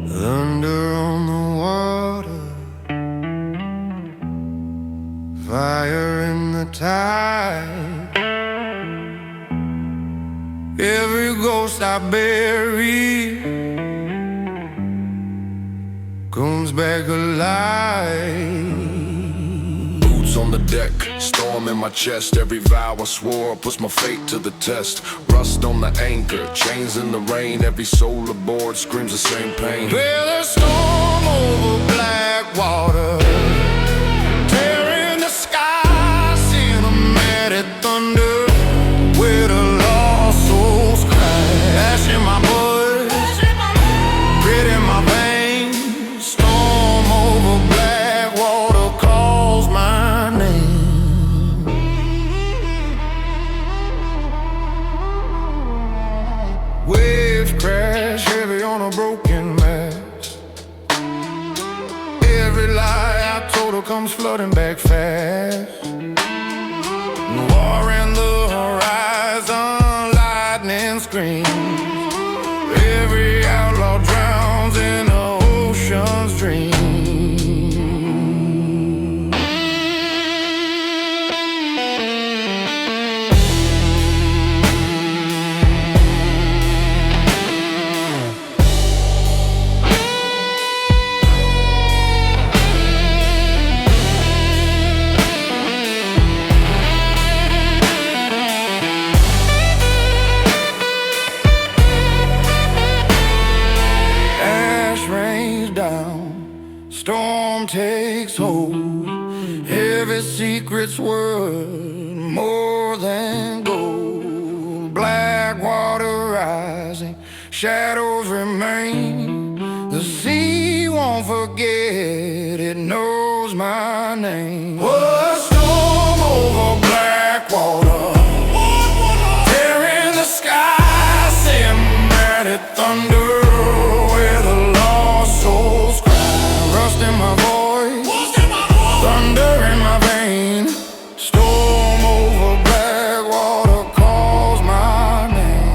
Thunder on the water, fire in the tide. Every ghost I bury comes back alive. Boots on the deck, storm in my chest. Every vow I swore puts my fate to the test. Rust on the anchor, chains in the rain. Every soul aboard screams the same pain. Feel a storm over black water, tearing the sky, cinematic thunder, where the lost souls cry. Ash in my blood, grit in my veins. Storm over black water calls my name. Waves crash heavy on a broken mast. Every lie I told her comes flooding back fast. War in the horizon, lightning screams. Every outlaw drowns in the ocean's dream. Storm takes hold, every secret's worth more than gold. Black water rising, shadows remain. The sea won't forget, it knows my name. A storm over black water, tearing the sky, cinematic thunder, where the lost souls cry. Rust in my voice, thunder in my vein. Storm over black water calls my name.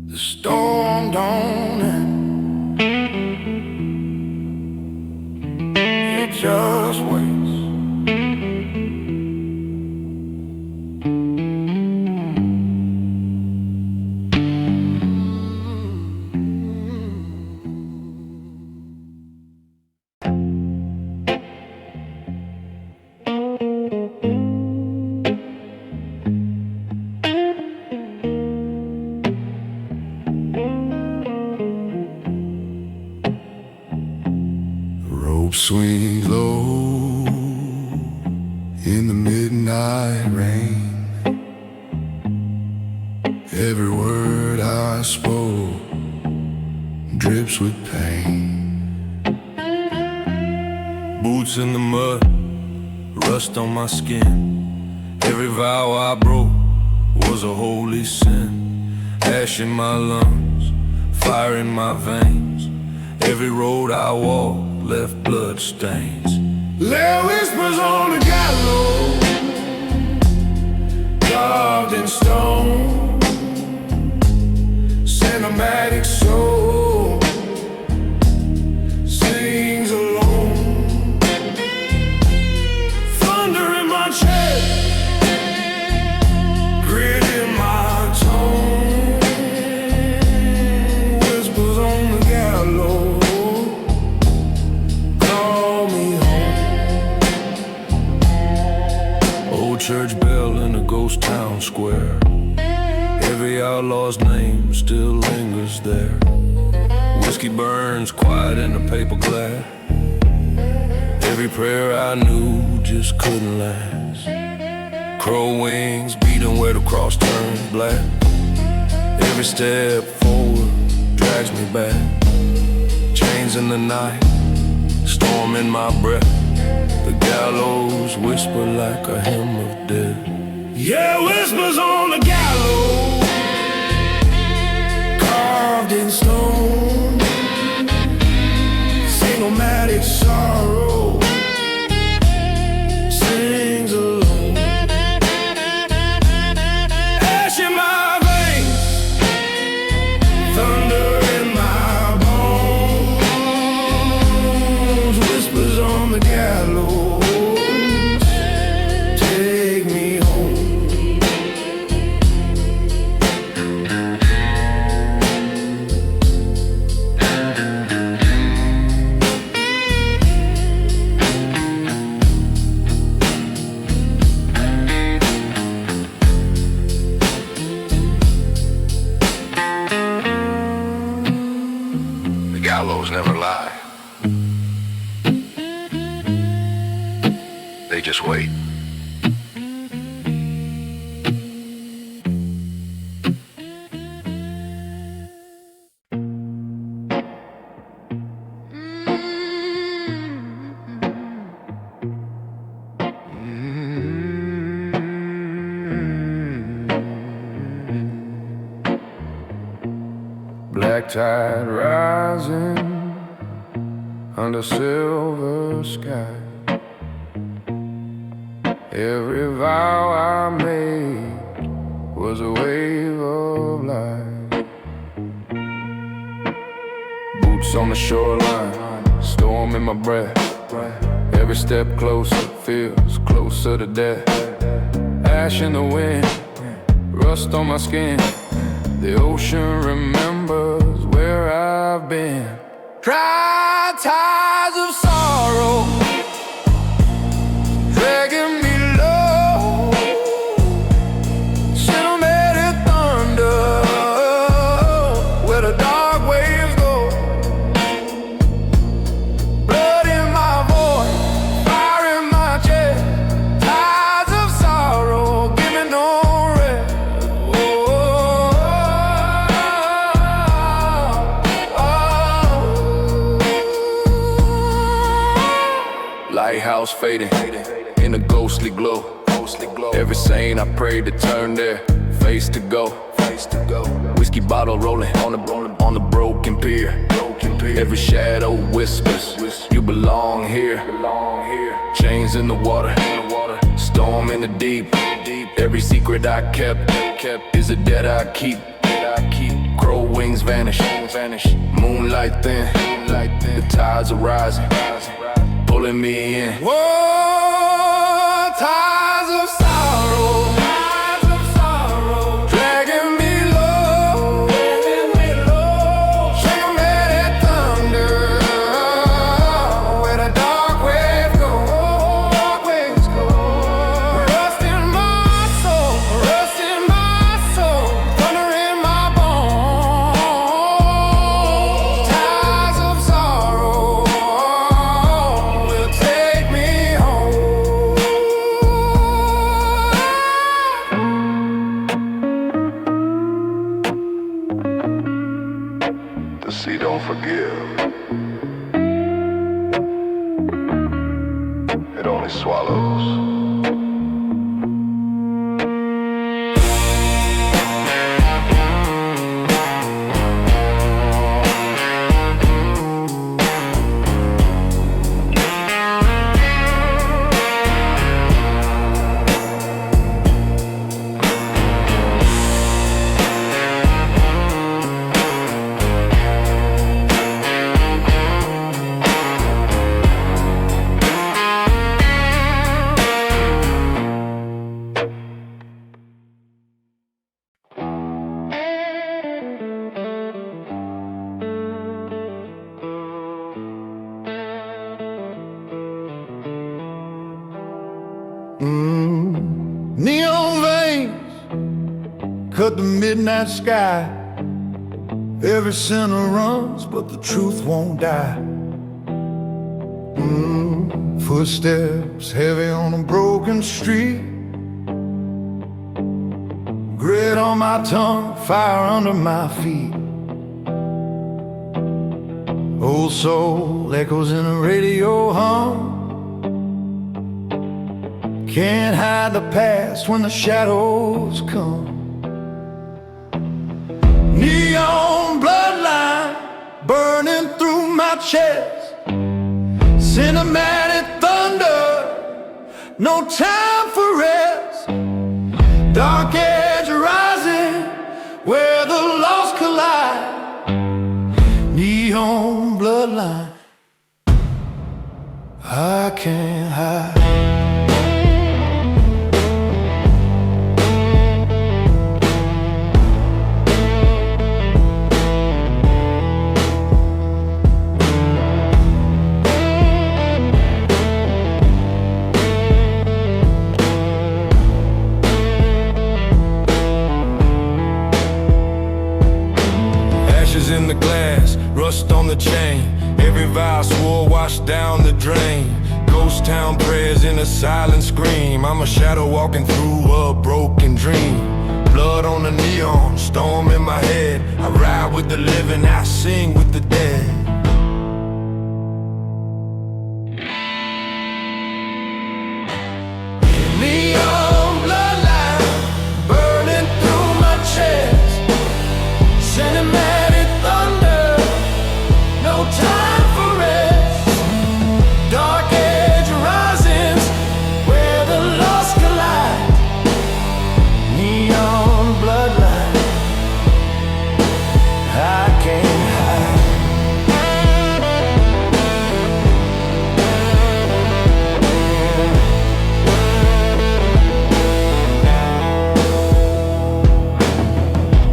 The storm don't end, it just waits. Swing low in the midnight rain. Every word I spoke drips with pain. Boots in the mud, rust on my skin. Every vow I broke was a holy sin. Ash in my lungs, fire in my veins. Every road I walked left blood stains. There whispers on the gallows, carved in stone. Cinematic soul sings alone. Thunder in my chest, grit in my tone. Whispers on the gallows, church bell in a ghost town square. Every outlaw's name still lingers there. Whiskey burns quiet in a paper glass. Every prayer I knew just couldn't last. Crow wings beating where the cross turns black. Every step forward drags me back. Chains in the night, storm in my breath. The gallows whisper like a hymn of death. Yeah, whispers on the gallows, carved in stone. gallows never lie. They just wait. Black tide rising under silver sky. Every vow I made was a wave of light. Boots on the shoreline, storm in my breath. Every step closer feels closer to death. Ash in the wind, rust on my skin. The ocean remembers where I've been. Dry tides of sorrow dragging me low. Cinematic thunder where the dark waves go. Blood in my voice, fire in my chest. Tides of sorrow give me no rest. Lighthouse fading in a ghostly glow. Every saint I prayed to turn their face to go. Whiskey bottle rolling on the broken pier. Every shadow whispers, you belong here. Chains in the water, storm in the deep. Every secret I kept is a debt I keep. Crow wings vanish, moonlight thin. The tides are rising, pulling me in. Whoa, tides of sorrow, dragging me low. Cinematic thunder, where the dark waves go. Rust in my soul, thunder in my bones. Tides of sorrow will take me home. The sea don't forgive, it only swallows. Neon veins cut the midnight sky. Every sinner runs, but the truth won't die. Footsteps heavy on a broken street. Grit on my tongue, fire under my feet. Old soul echoes in a radio hum. Can't hide the past when the shadows come. Neon bloodline burning through my chest. Cinematic thunder, no time for rest. Dark edge rising where the lost collide. Neon bloodline, I can't hide. In the glass, rust rust on the chain. Every vow swore washed down the drain. Ghost town prayers in a silent scream. I'm a shadow walking through a broken dream. Blood on the neon, storm in my head. I ride with the living, I sing with the dead. Neon bloodline burning through my chest. Cinematic thunder, no time for rest. Dark edge risings where the lost collide. Neon bloodline, I can't hide.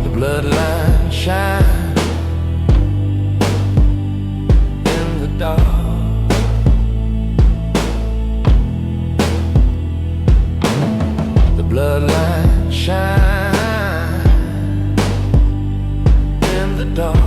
The bloodline shine in the dark. The bloodline shine in the dark.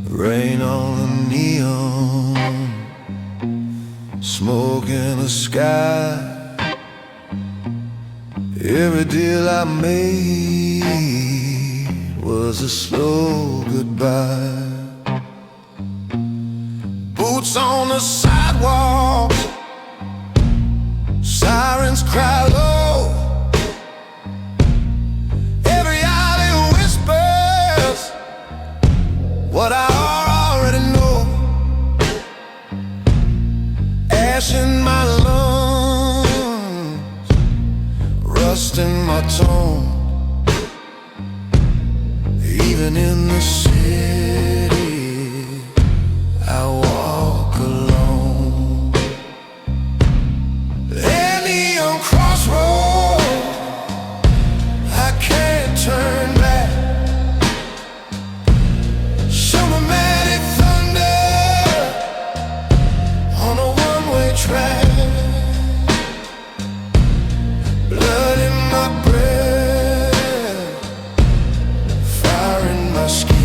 Rain on the neon, smoke in the sky. Every deal I made was a slow goodbye. Boots on the sidewalk, sirens cry low. Every alley whispers what I already know. Ash in my lungs, rust in my tone. Even in the city, I walk alone. Any on crossroad, I can't turn back. Cinematic thunder on a one-way track. Blood in my breath, fire in my skin.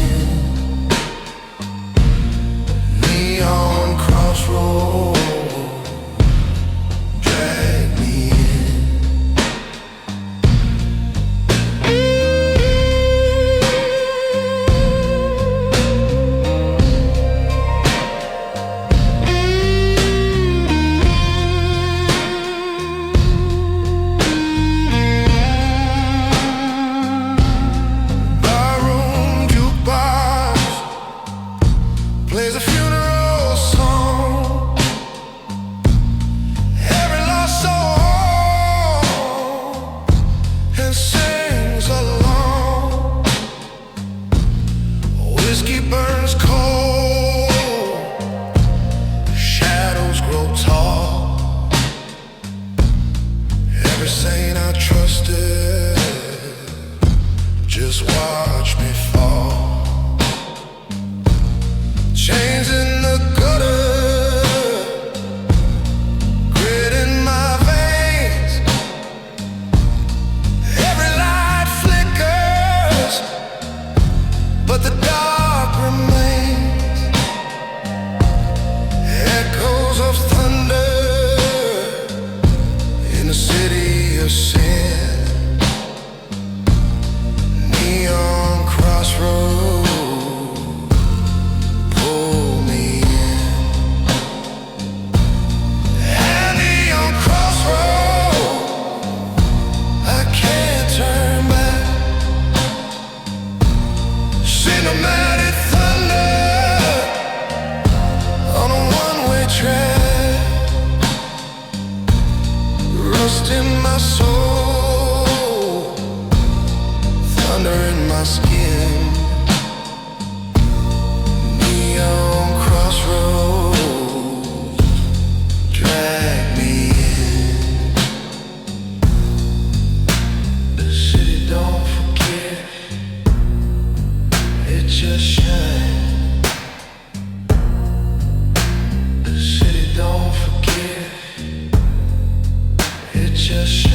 but the dark remains. Echoes of thunder in the city of sin. Neon crossroads pull me in. And neon crossroads, I can't turn back. Cinematic thunder on a one-way track. Rust in my soul, thunder in my skin. Neon crossroads drag me in. The city don't forget, it just shines. The city don't forget, it just shines.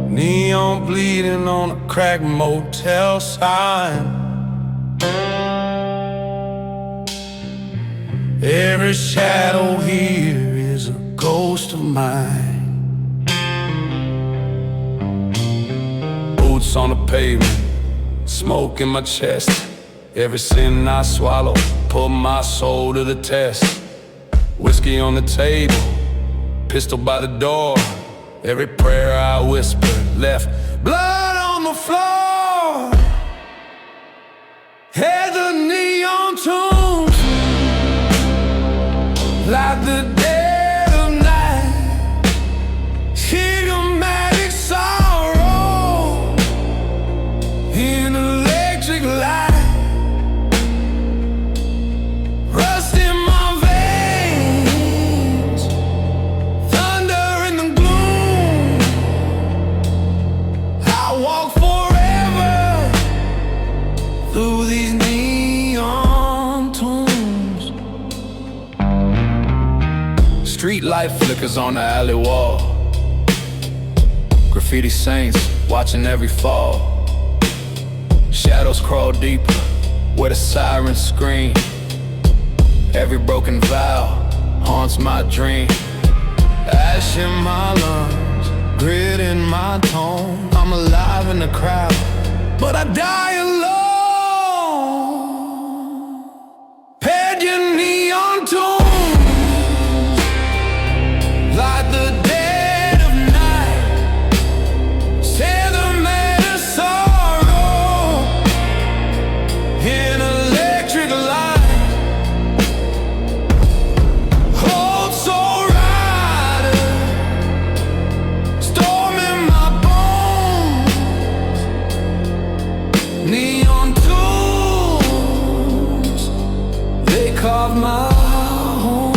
Neon bleeding on a cracked motel sign. Every shadow here is a ghost of mine. Boots on the pavement, smoke in my chest. Every sin I swallow, put my soul to the test. Whiskey on the table, pistol by the door. Every prayer I whispered left blood on the floor. Head the neon tombs like the dead of night. Enigmatic sorrow in electric light. Rust in my veins, thunder in the gloom. I walk forever through these neon tombs. Street light flickers on the alley wall. Graffiti saints watching every fall. Shadows crawl deeper where the sirens scream. Every broken vow haunts my dream. Ash in my lungs, grit in my tone. I'm alive in the crowd, but I die alone. Pad your neon tombs like the dead of night. Say the man of sorrow in electric light. Hold soul rider, storm in my bones. Neon tombs, they carve my home.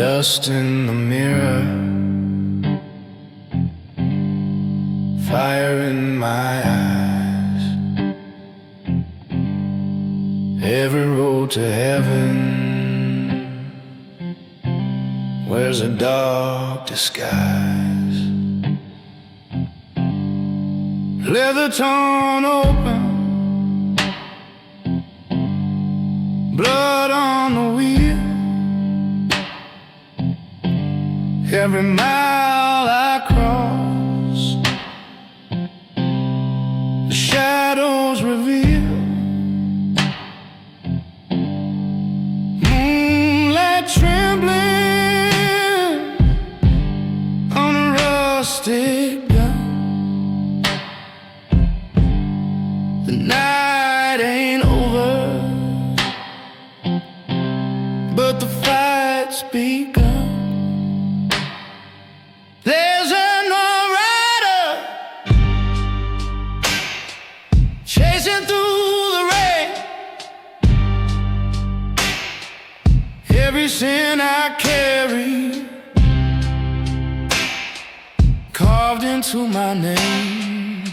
Dust in the mirror, fire in my eyes. Every road to heaven wears a dark disguise. Leather torn open, blood on the wheel. Every mile I cross, the shadows reveal. Moonlight trembling on a rustic gun. The night ain't over, but the fight's begun. There's an rider chasing through the rain. Every sin I carry carved into my name.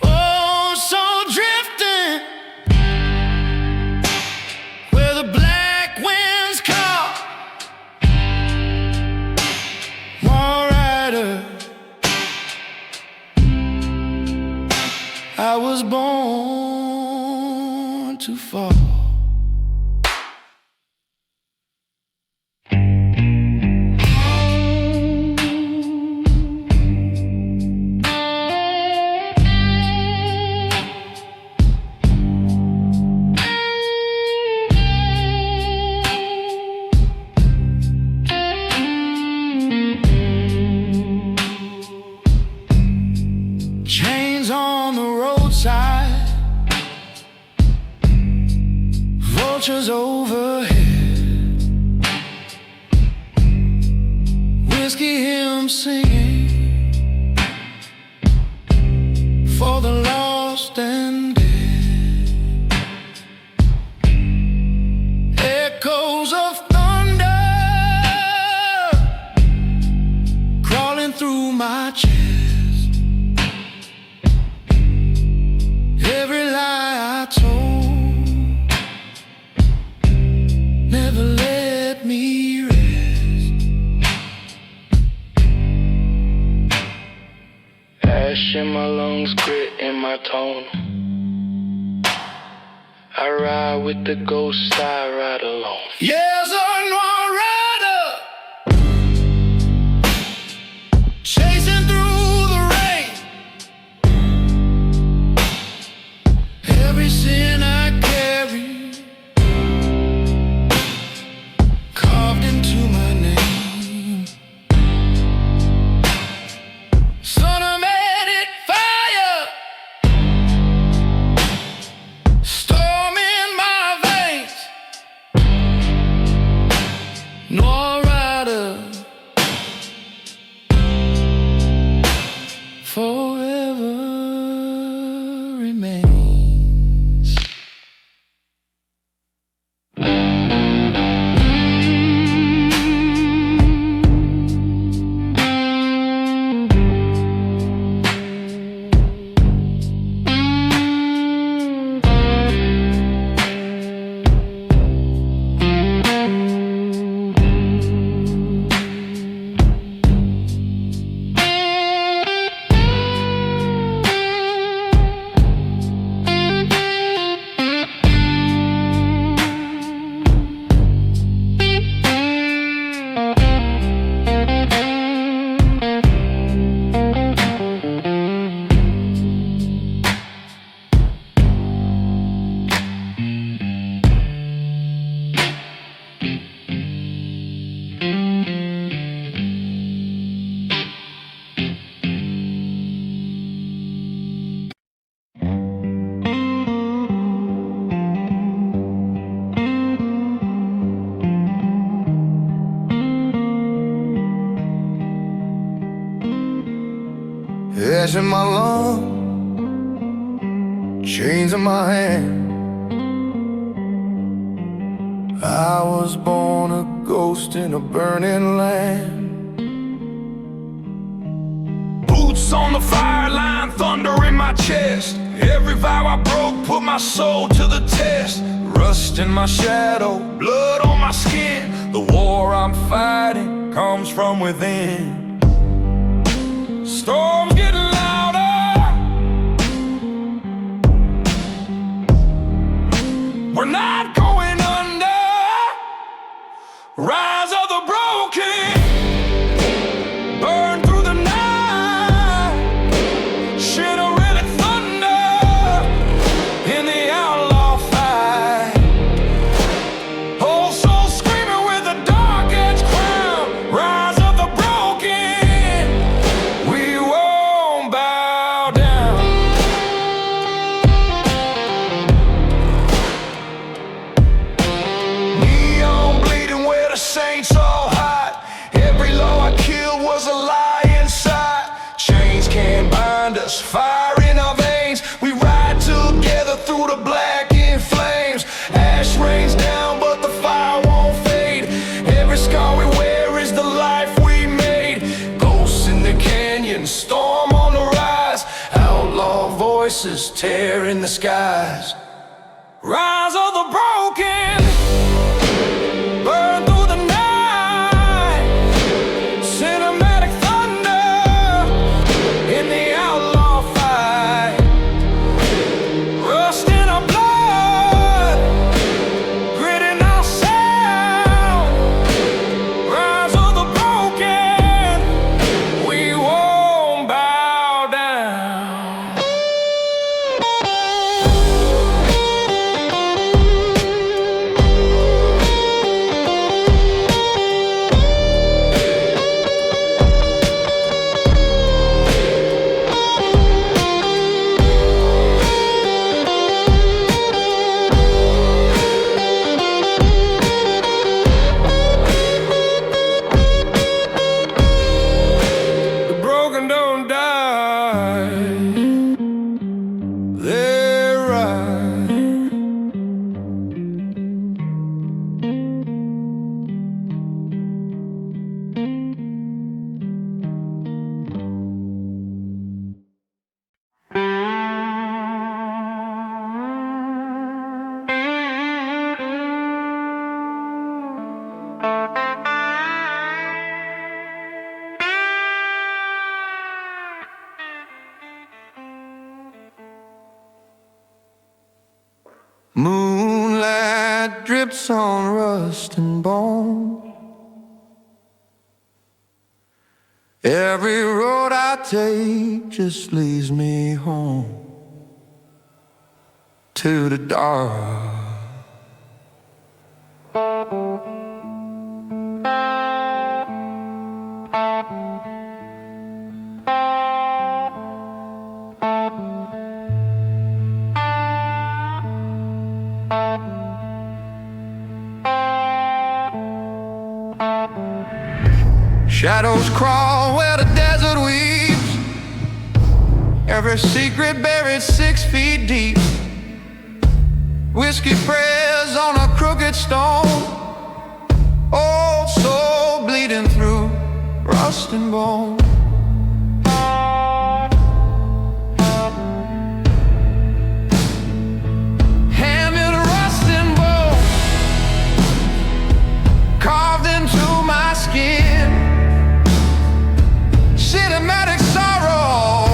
Oh, so drifting where the black winds call. I was born to fall. Chains on the roadside, vultures overhead, whiskey hymns singing for the lost and dead. Echoes of thunder crawling through my chest. Every lie I told never let me rest. Ash in my lungs, grit in my tone. I ride with the ghost, I ride alone. Yes, I'm one rider chasing through the rain. Every sin I carry carved into my name. Son of medic fire, storm in my veins. No rider forever remains. Ash in my lung, chains in my hand. I was born a ghost in a burning land. Boots on the fire line, thunder in my chest. Every vow I broke put my soul to the test. Rust in my shadow, blood on my skin. The war I'm fighting comes from within. Storms get louder. We're not going under. Rise of the broken. Burn through the night. Shivering thunder in the outlaw fight. Whole soul screaming with a dark edge crown. Rise of the broken. We won't bow down. Neon bleeding where the saints all hide. Every law I killed was a lie inside. Chains can't bind us, fire in our veins. We ride together through the blackened flames. Ash rains down but the fire won't fade. Every scar we wear is the life we made. Ghosts in the canyon, storm on the rise. Outlaw voices tearing the skies. Rise of the broken. Burn through the night. Cinematic thunder in the outlaw fight. Rust in our blood, grit in our sound. Rise of the broken. We won't bow down. The broken don't die, they rise. Moonlight drips on rust and bone. Every road I take just leads me home to the dark. Shadows crawl where the desert weeps. Every secret buried 6 feet deep. Whiskey prayers on a crooked stone. Old soul bleeding through rust and bone. Hand me the rust and bone, carved into my skin. Cinematic sorrow,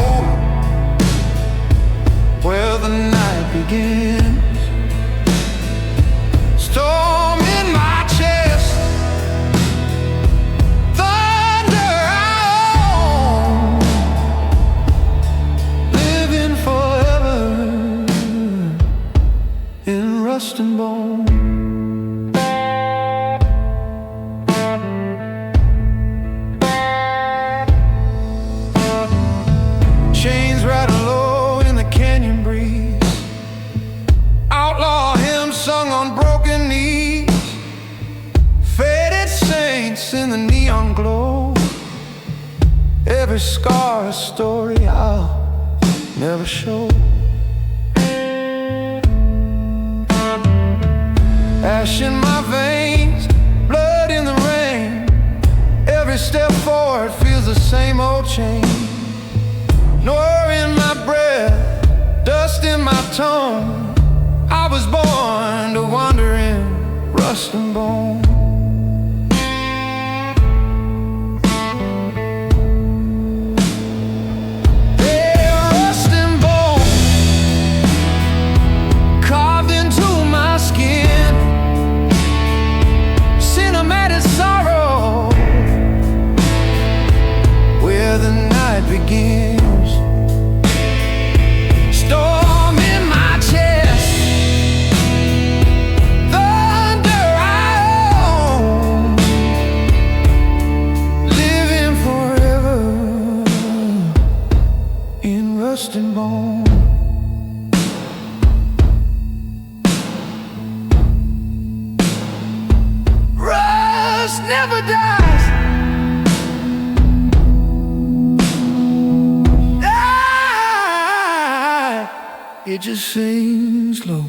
where the night begins. Storm in my chest, thunder I own. Living forever in rust and bone. Chains rattle low in the canyon breeze. Outlaw hymns sung on broken knees. Faded saints in the neon glow. Every scar a story I'll never show. Ash in my veins, blood in the rain. Every step forward feels the same old change. Nor in my breath, dust in my tone. I was born to wander in rust and bone. Begins. Storm in my chest, thunder I own, living forever in rust and bone. Rust never dies. It just seems slow.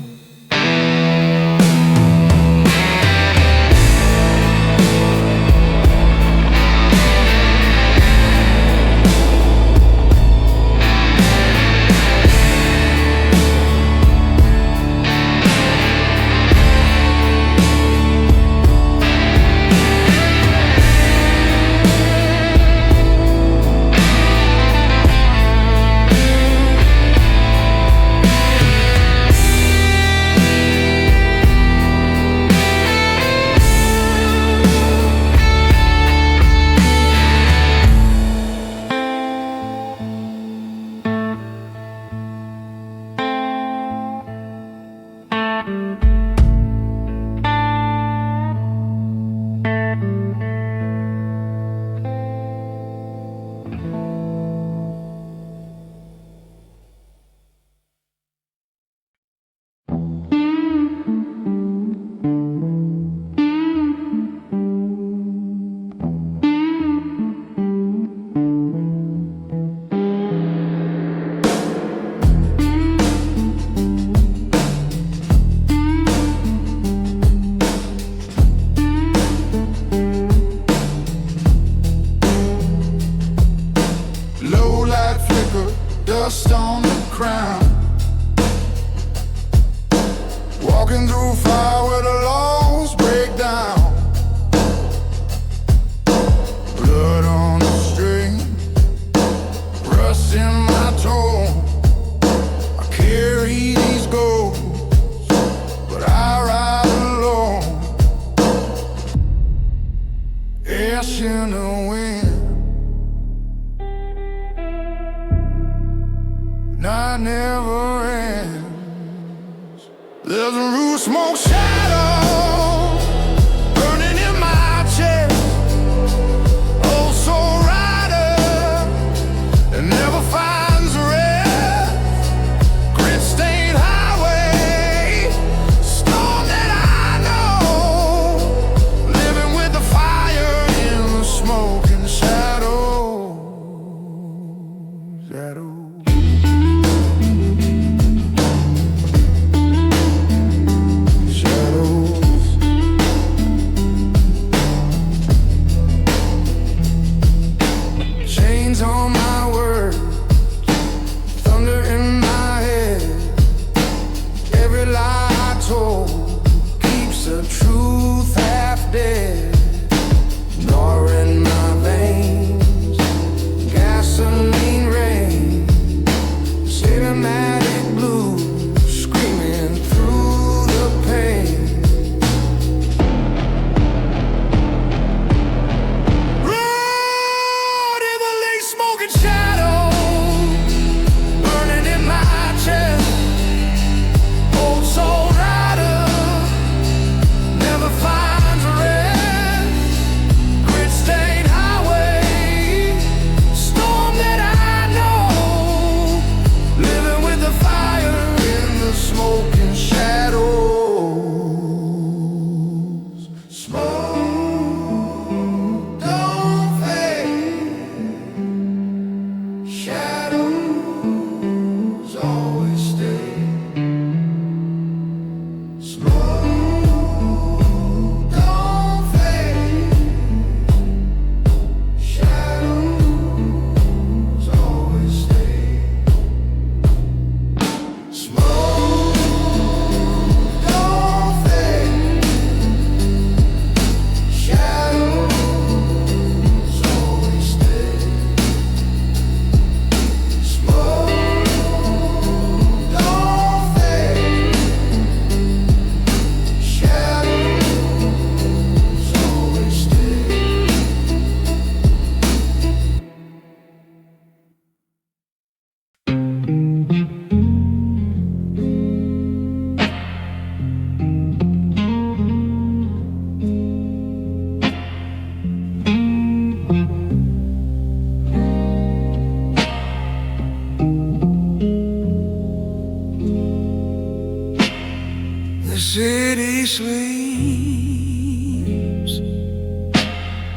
Dust on the crown, walking through fire where the laws break down. Blood on the string, rust in my toe. I carry these ghosts, but I ride alone. Ash in the wind, night never ends. There's a root smoke shadow burning in my chest. Old soul rider that never finds rest. Grit stained highway, storm that I know, living with the fire in the smoke.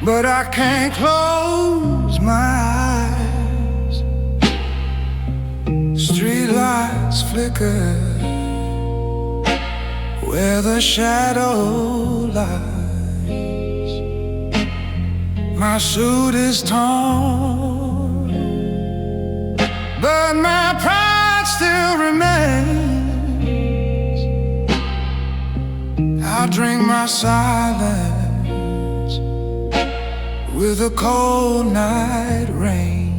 but I can't close my eyes. Streetlights flicker where the shadow lies. My suit is torn, but my pride still remains. I drink my silence with a cold night rain.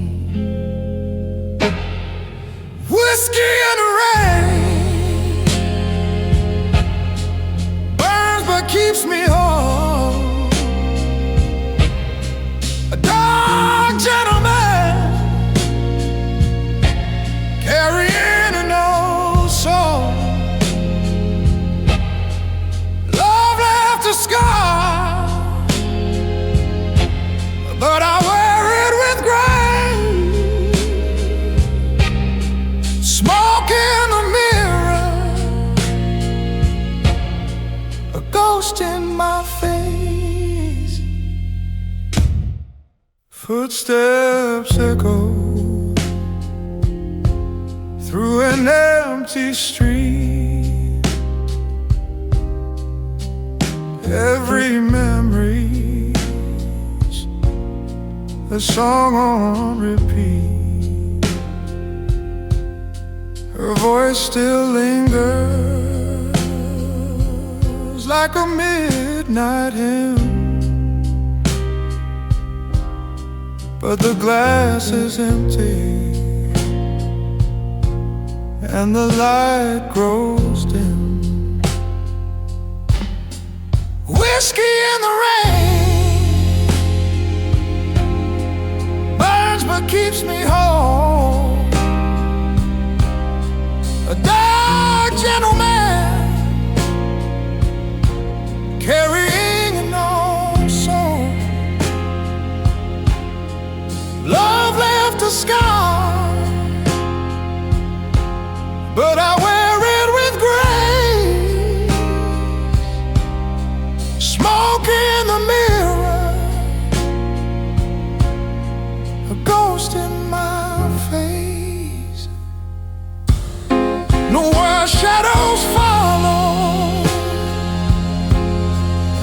Whiskey in the rain burns but keeps me whole. A dark gentleman carrying an old soul. Love left a scar, but I wear it with grace. Smoke in the mirror, a ghost in my face. Footsteps echo through an empty street. Every memory's a song on repeat. Her voice still lingers like a midnight hymn, but the glass is empty and the light grows dim. Whiskey in the rain burns but keeps me whole. A dark gentleman carrying an old soul. Love left a scar, but I wear it with grace. Smoke in the mirror, a ghost in my face. No where shadows follow,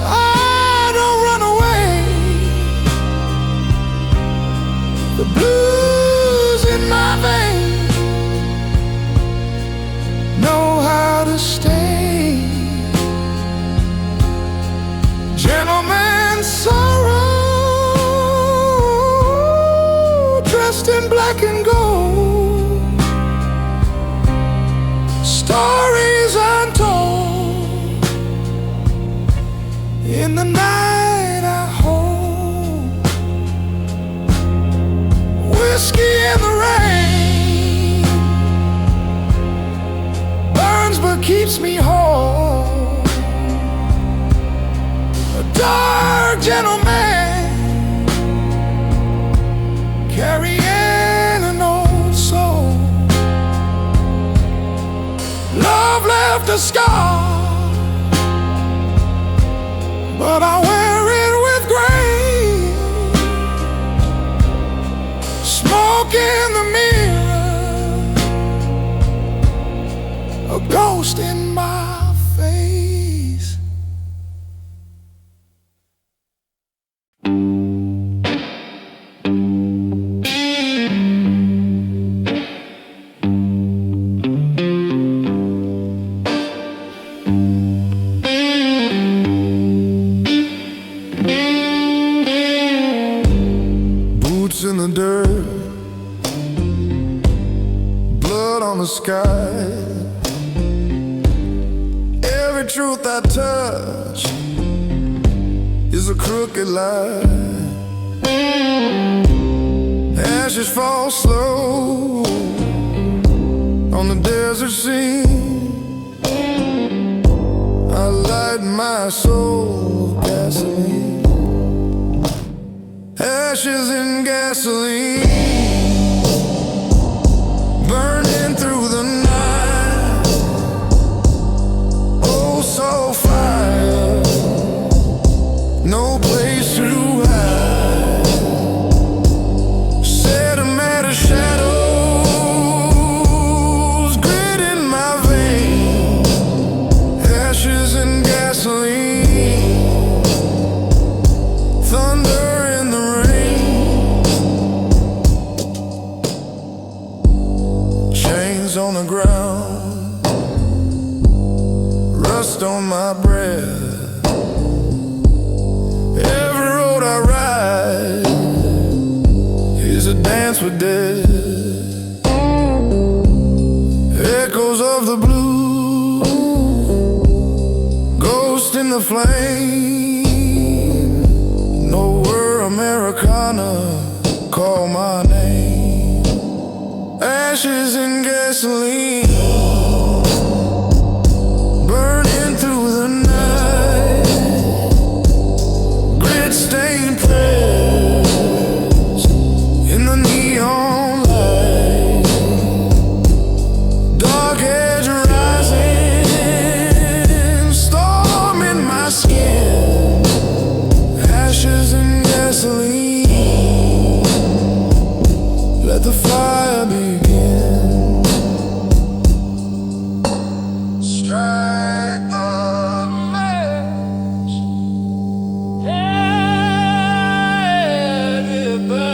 I don't run away. The blues in my veins know how to stay. Gentleman sorrow, dressed in black and gold. Stories untold in the night I hold. Whiskey in the rain burns but keeps me whole. A dark gentleman carrying an old soul. Love left a scar, but I wear it with grace. Smoke in the mirror, a ghost in my face. Boots in the dirt, blood on the sky. Every truth I touch is a crooked lie. Ashes fall slow on the desert scene. I light my soul with gasoline. Ashes and gasoline, burning through the night. Oh, so fire, no place to hide. dance with death. Echoes of the blue, ghost in the flame. Nowhere Americana, call my name. Ashes and gasoline, burning through the night. Grit-stained prayers in the neon light. Dark edge rising, storm in my skin. Ashes and gasoline, let the fire begin. Strike the match, let it burn.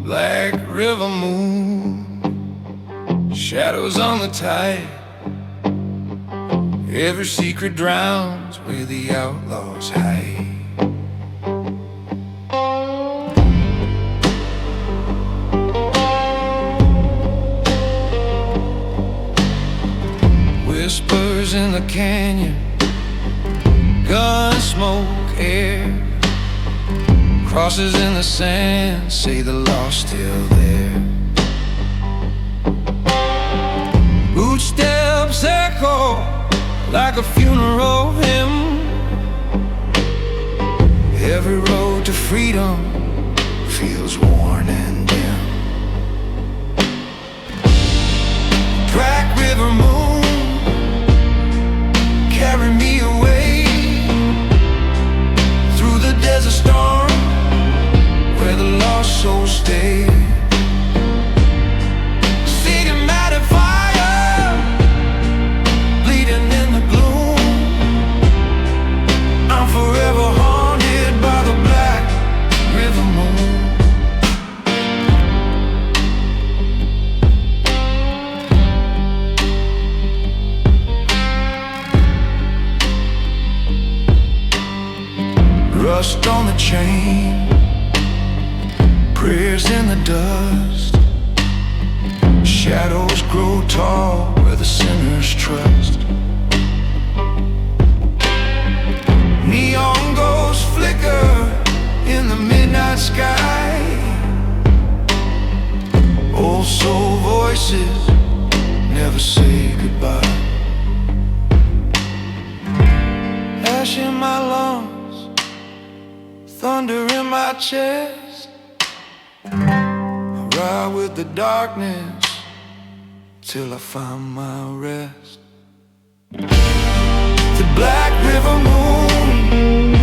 Black river moon, shadows on the tide. Every secret drowns where the outlaws hide. Whispers in the canyon, gun smoke air. Crosses in the sand say the lost still there. Footsteps echo like a funeral hymn. Every road to freedom feels worn and dim. Black river moon, carry me away through the desert storm where the lost souls stay. City mad at fire, bleeding in the gloom. I'm forever haunted by the black river moon. Rust on the chain, prayers in the dust. Shadows grow tall where the sinners trust. Neon ghosts flicker in the midnight sky. Old soul voices never say goodbye. Ash in my lungs, thunder in my chest. I ride with the darkness till I find my rest. The black river moon,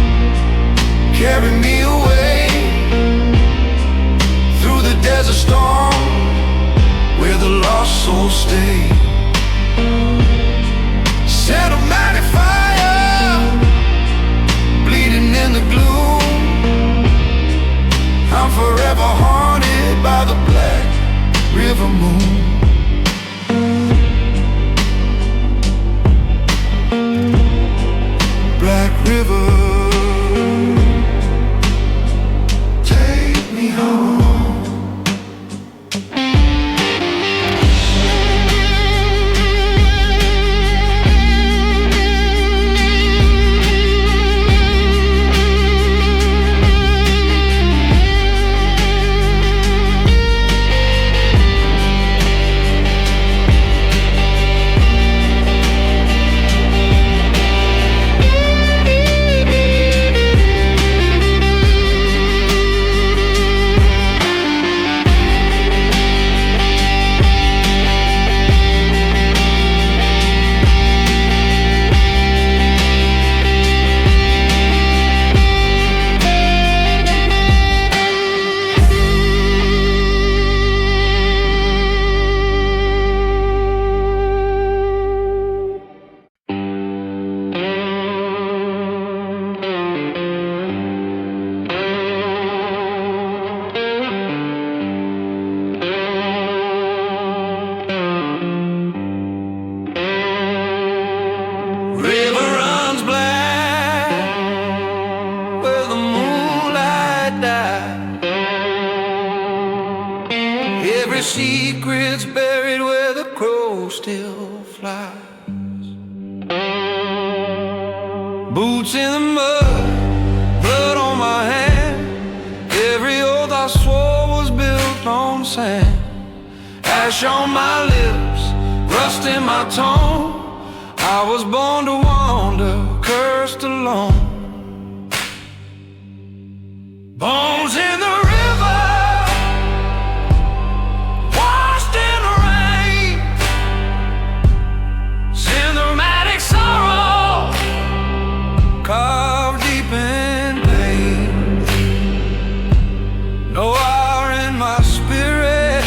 carry me away through the desert storm where the lost souls stay. Set a mighty fire, bleeding in the gloom. I'm forever haunted by the black river moon. Black river, take me home. eagle still flies. Boots in the mud, blood on my hand. Every oath I swore was built on sand. Ash on my lips, rust in my tone. I was born to wander, cursed alone. Bones in the river, washed in the rain. Symptomatic sorrow, carved deep in pain. No hour in my spirit,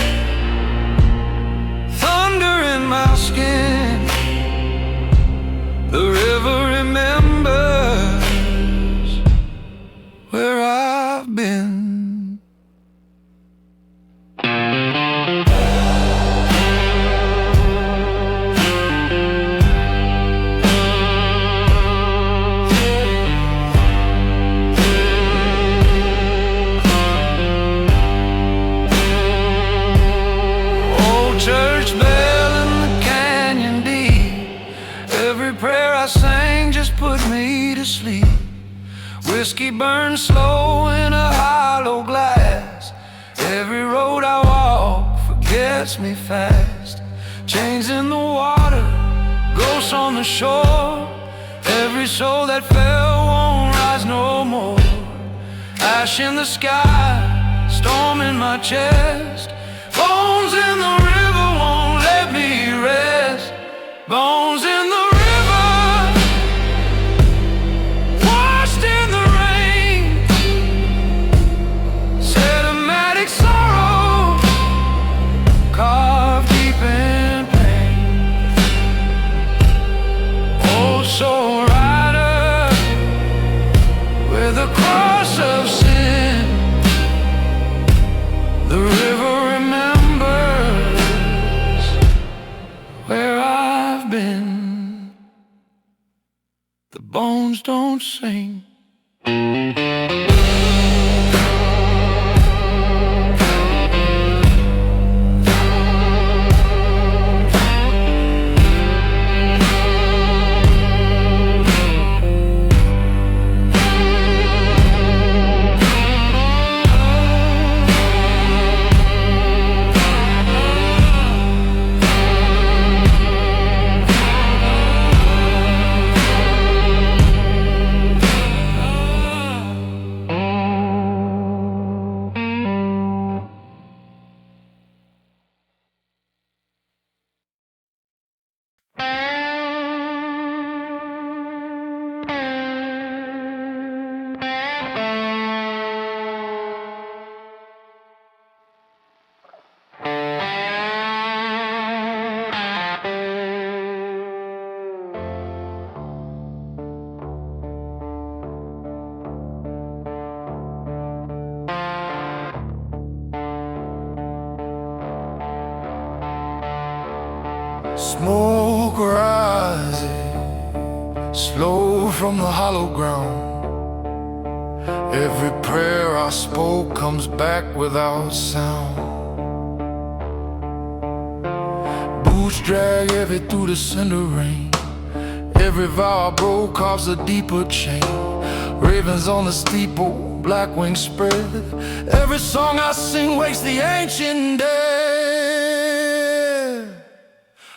thunder in my skin. The river remembers where I've been. Old church bell in the canyon deep. Every prayer I sang just put me to sleep. Whiskey burns slow in a hollow glass. Every road I walk forgets me fast. Chains in the water, ghosts on the shore. Every soul that fell won't rise no more. Ash in the sky, storm in my chest. Bones in the river won't let me rest. Bones in the soul rider with a cross of sin. The river remembers where I've been. The bones don't sing. Smoke rising slow from the hollow ground. Every prayer I spoke comes back without sound. Boots drag heavy through the cinder rain. Every vow I broke carves a deeper chain. Ravens on the steeple, black wings spread. Every song I sing wakes the ancient dead.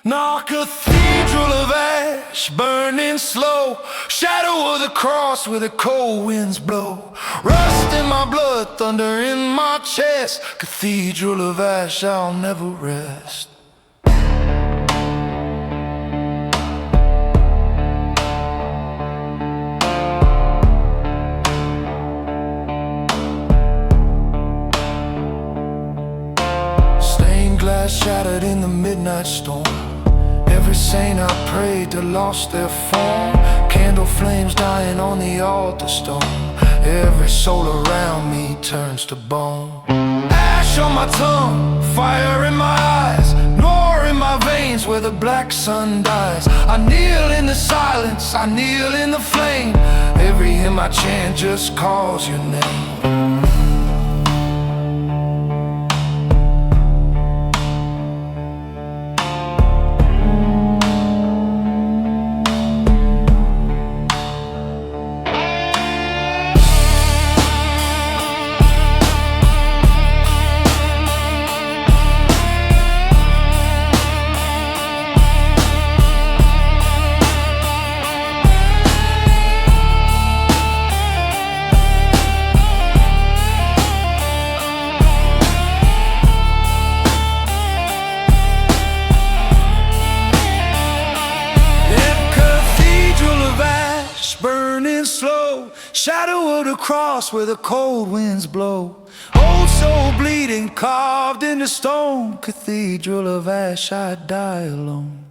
Now cathedral of ash burning slow, shadow of the cross where the cold winds blow. Rust in my blood, thunder in my chest. Cathedral of ash, I'll never rest. Stained glass shattered in the midnight storm. Every saint I prayed to lost their form. Candle flames dying on the altar stone. Every soul around me turns to bone. Ash on my tongue, fire in my eyes, nor in my veins where the black sun dies. I kneel in the silence, I kneel in the flame. Every hymn I chant just calls your name. shadow of the cross where the cold winds blow. Old soul bleeding, carved into stone. Cathedral of ash, I die alone.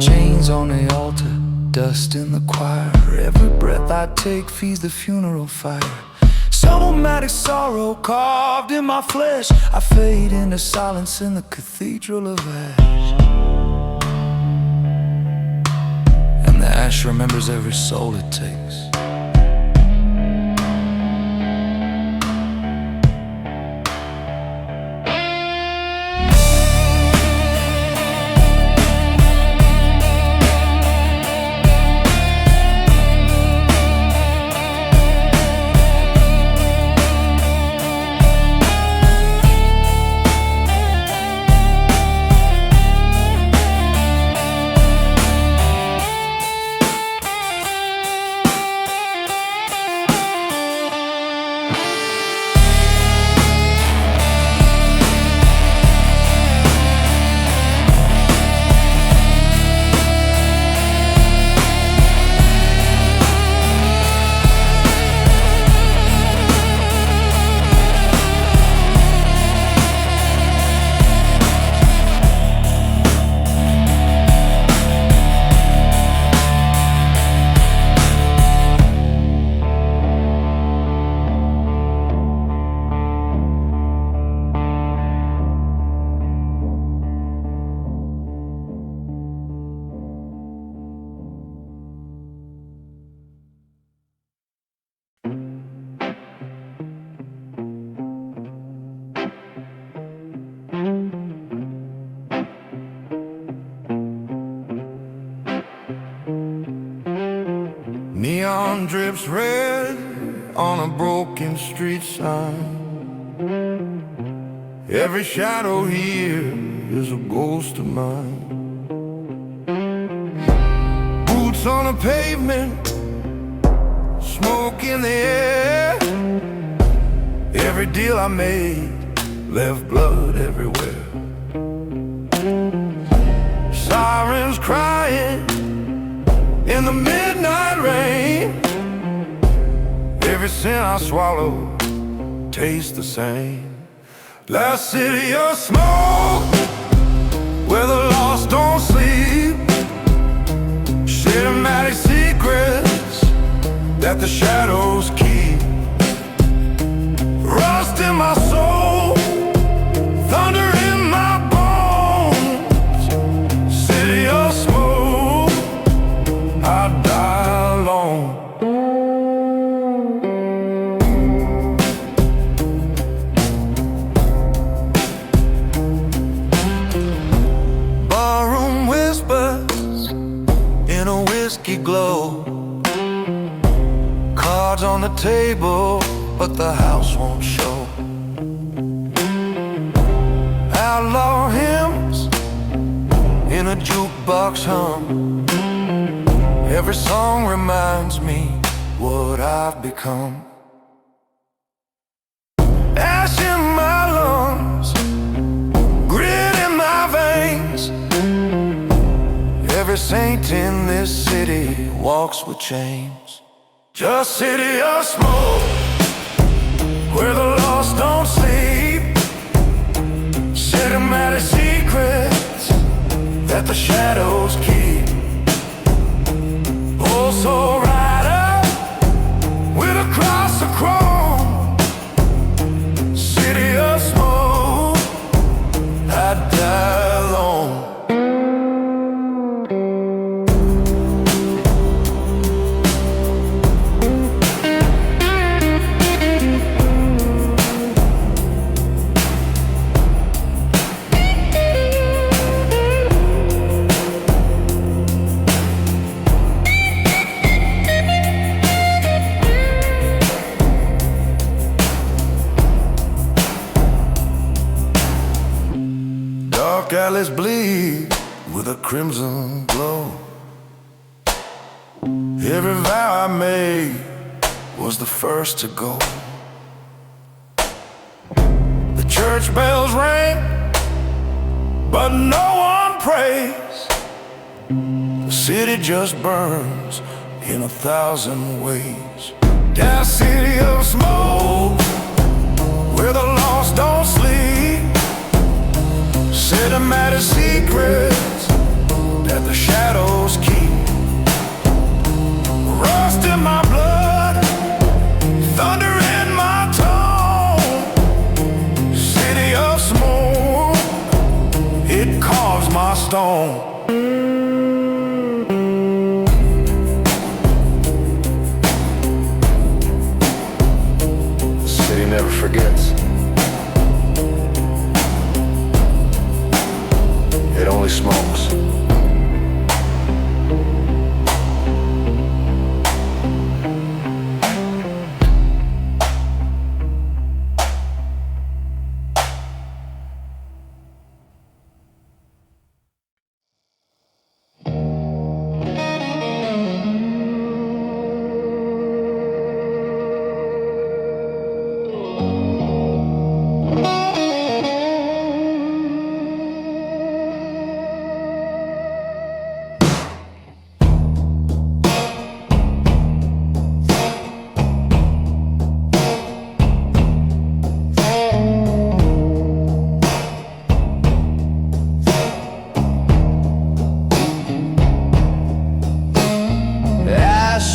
Chains on the altar, dust in the choir. Every breath I take feeds the funeral fire. Somatic sorrow carved in my flesh. I fade into silence in the cathedral of ash. And the ash remembers every soul it takes. Neon drips red on a broken street sign. Every shadow here is a ghost of mine. Boots on the pavement, smoke in the air. Every deal I made left blood everywhere. Sirens crying in the midnight rain. Every sin I swallow tastes the same. Last city of smoke, where the lost don't sleep. Cinematic secrets that the shadows keep. Rust in my soul, thunder in my bones. City of smoke, I die alone. Barroom whispers in a whiskey glow. Cards on the table, but the house won't show. Outlaw hymns in a jukebox hum. Every song reminds me what I've become. Ash in my lungs, grit in my veins. Every saint in this city walks with chains. Just city of smoke, where the lost don't sleep. Cinematic secrets that the shadows keep. Also rider with a cross of chrome. City of smoke, I die alone. Dark alleys bleed with a crimson glow. Every vow I made was the first to go. The church bells ring, but no one prays. The city just burns in 1,000 ways. That city of smoke, where the lost don't sleep. Cinematic secrets that the shadows keep. Rust in my blood, thunder in my tone. City of smoke, it carves my stone. The city never forgets. It only smokes.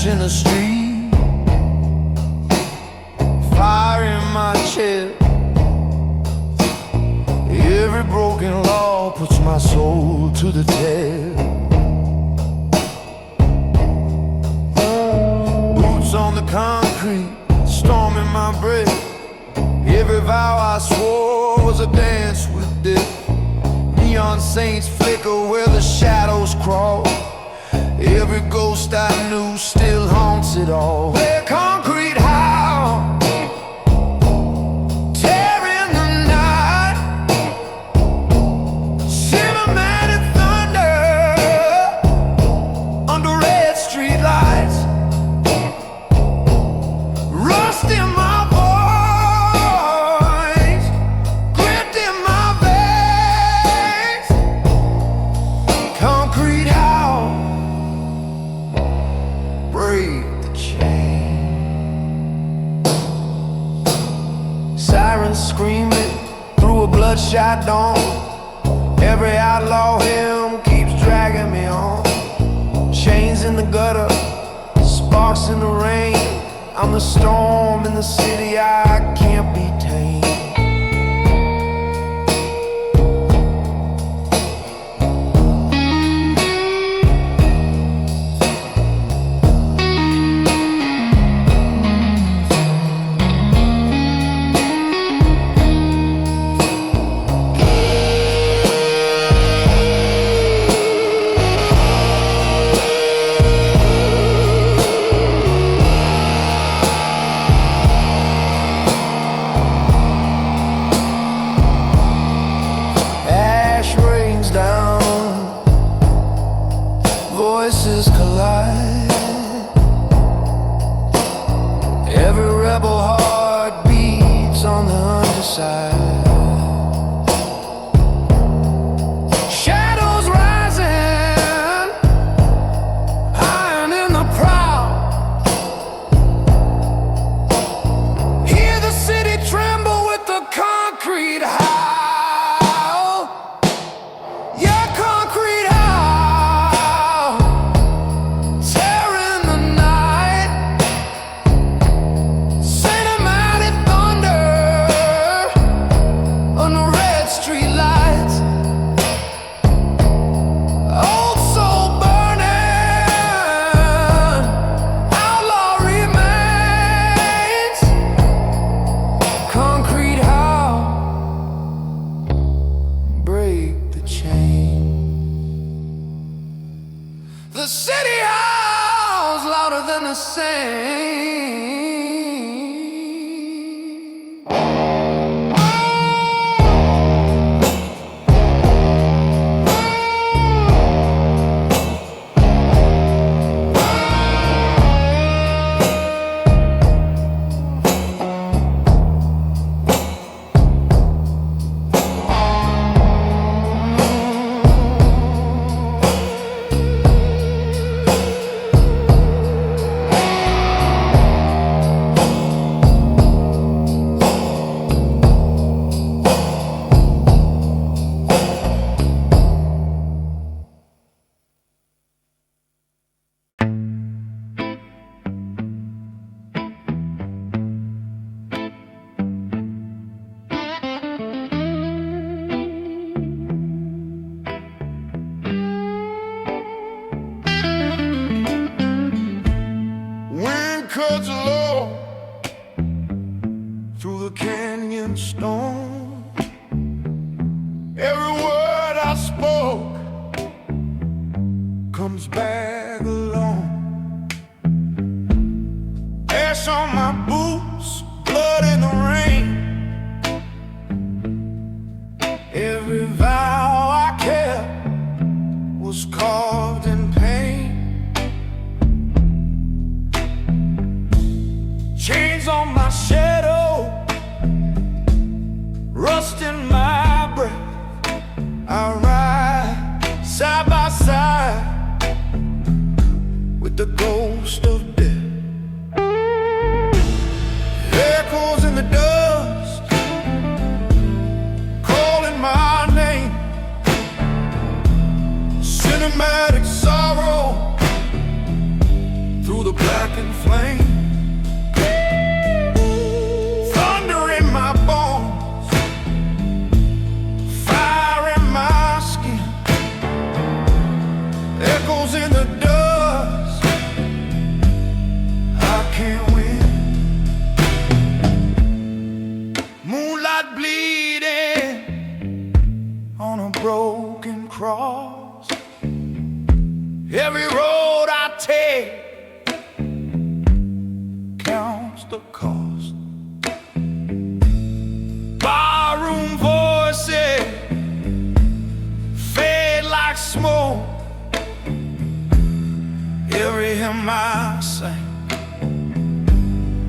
In the street, fire in my chest. Every broken law puts my soul to the test. Boots on the concrete, storm in my breath. Every vow I swore was a dance with death. Neon saints flicker where the shadows crawl. Every ghost I knew still haunts it all. Where concrete howl, tearing the night. Cinematic thunder under red street lights. Rust in my voice, grit in my veins. Concrete howl, break the chain. Sirens screaming through a bloodshot dawn. Every outlaw hymn keeps dragging me on. Chains in the gutter, sparks in the rain. I'm the storm in the city, I can't be tamed. Voices collide. Every rebel heart beats on the underside. Shadows rising, iron in the proud. Hear the city tremble with the concrete howl. Yeah, concrete howl. The city howls louder than the same. cuts low through the canyon storm. Every word I spoke comes back alone. Ash on my boots, blood in the rain. Every vow I kept was carved in pain. Chains on my shadow, rust in my breath. I ride side by side with the ghost of death. Echoes in the dust, calling my name. Cinematic sorrow through the blackened flame. Thunder in my bones, fire in my skin. Echoes in the dust, I can't win. Moonlight bleeding on a broken cross. Every road I take counts the cost. Barroom voices fade like smoke. Every hymn I sang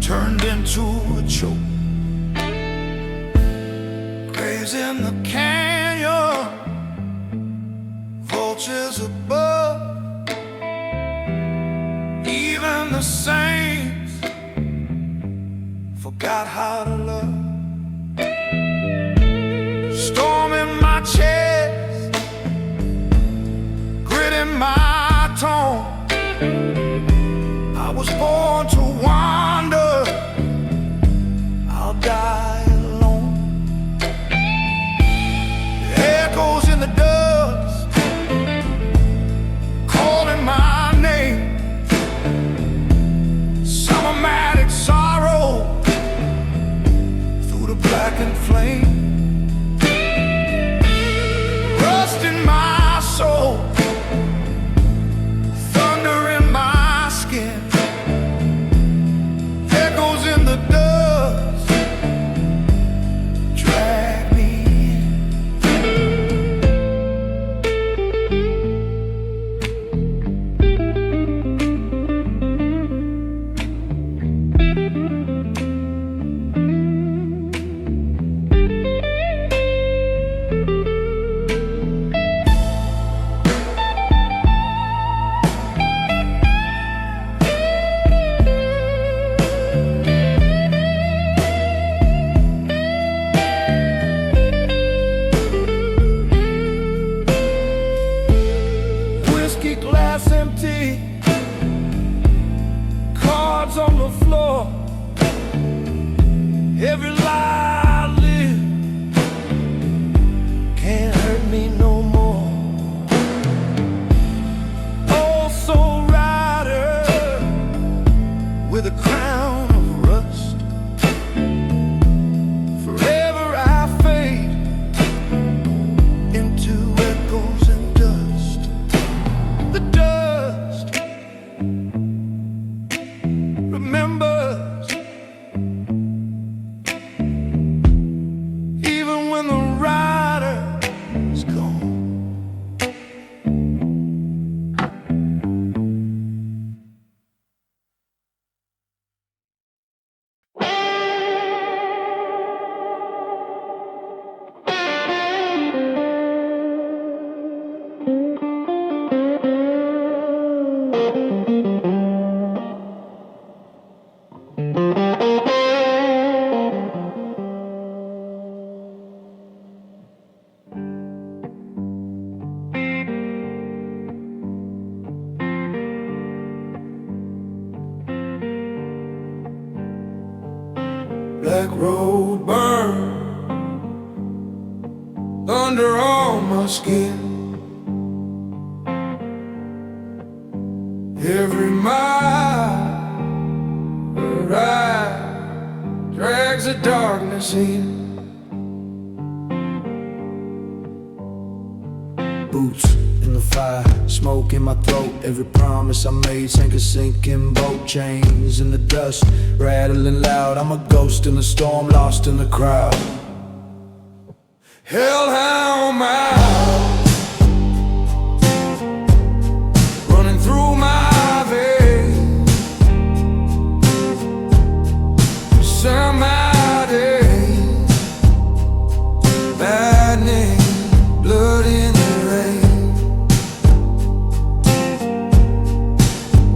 turned into a choke. Graves in the canyon, vultures above. Even the saints forgot how to love. Storm in my chest, grit in my tone. I was born to wander, I'll die alone. Echoes in the dust, calling my name. Cinematic sorrow through the blackened flame. Rust in my soul, thunder in my skin. Echoes in the dust, drag me glass empty, cards on the floor. Every lie I live can't hurt me no more. Oh, soul rider with a crown of rust, forever I fade into echoes and dust. The dust remembers, even when the rider is gone. Black road burn, thunder on my skin. Every mile There's a darkness here. Boots in the fire, smoke in my throat. Every promise I made sank a sinking boat. Chains in the dust, rattling loud. I'm a ghost in the storm, lost in the crowd. Hellhound mouth running through my veins. Somebody maddening, blood in the rain.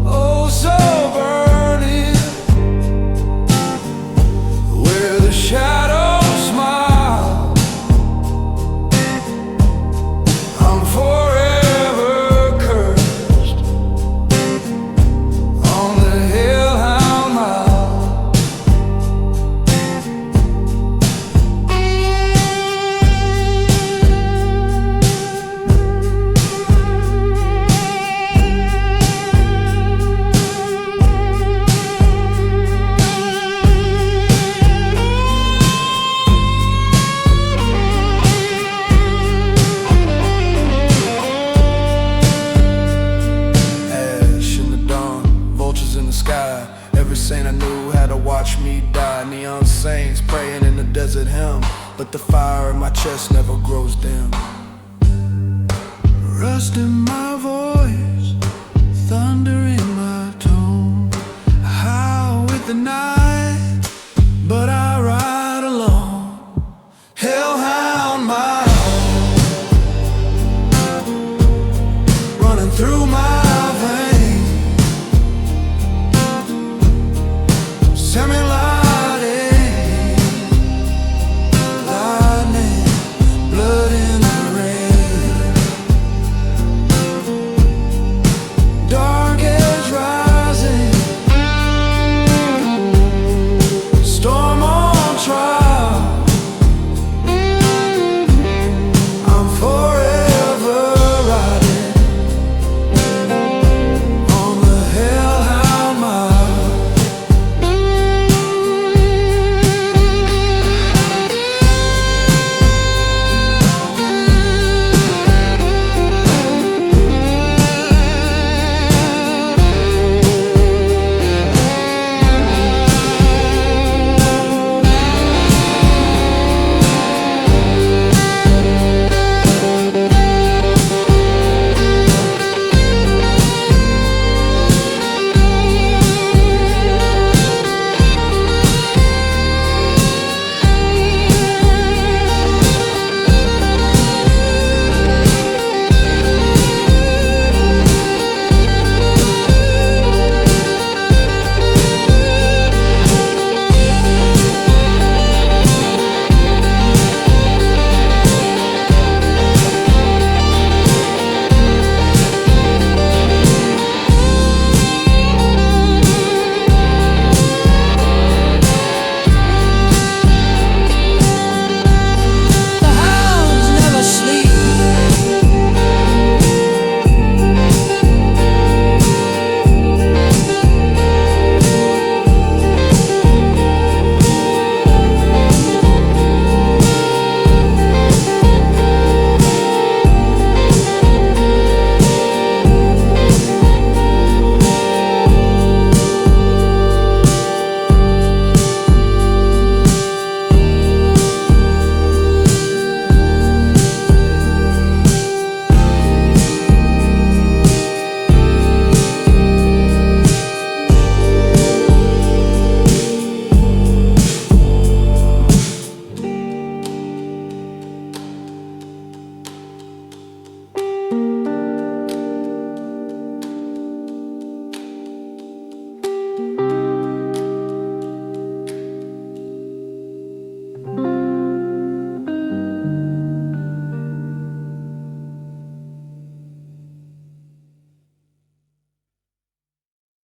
Oh, so burning, where the shadows smile. I'm forever cursed on the hellhound mile. Ash in the dawn, vultures in the sky. Every saint I knew had to watch me die. Neon saints praying in the desert hymn, but the fire in my chest never grows dim. Rust in my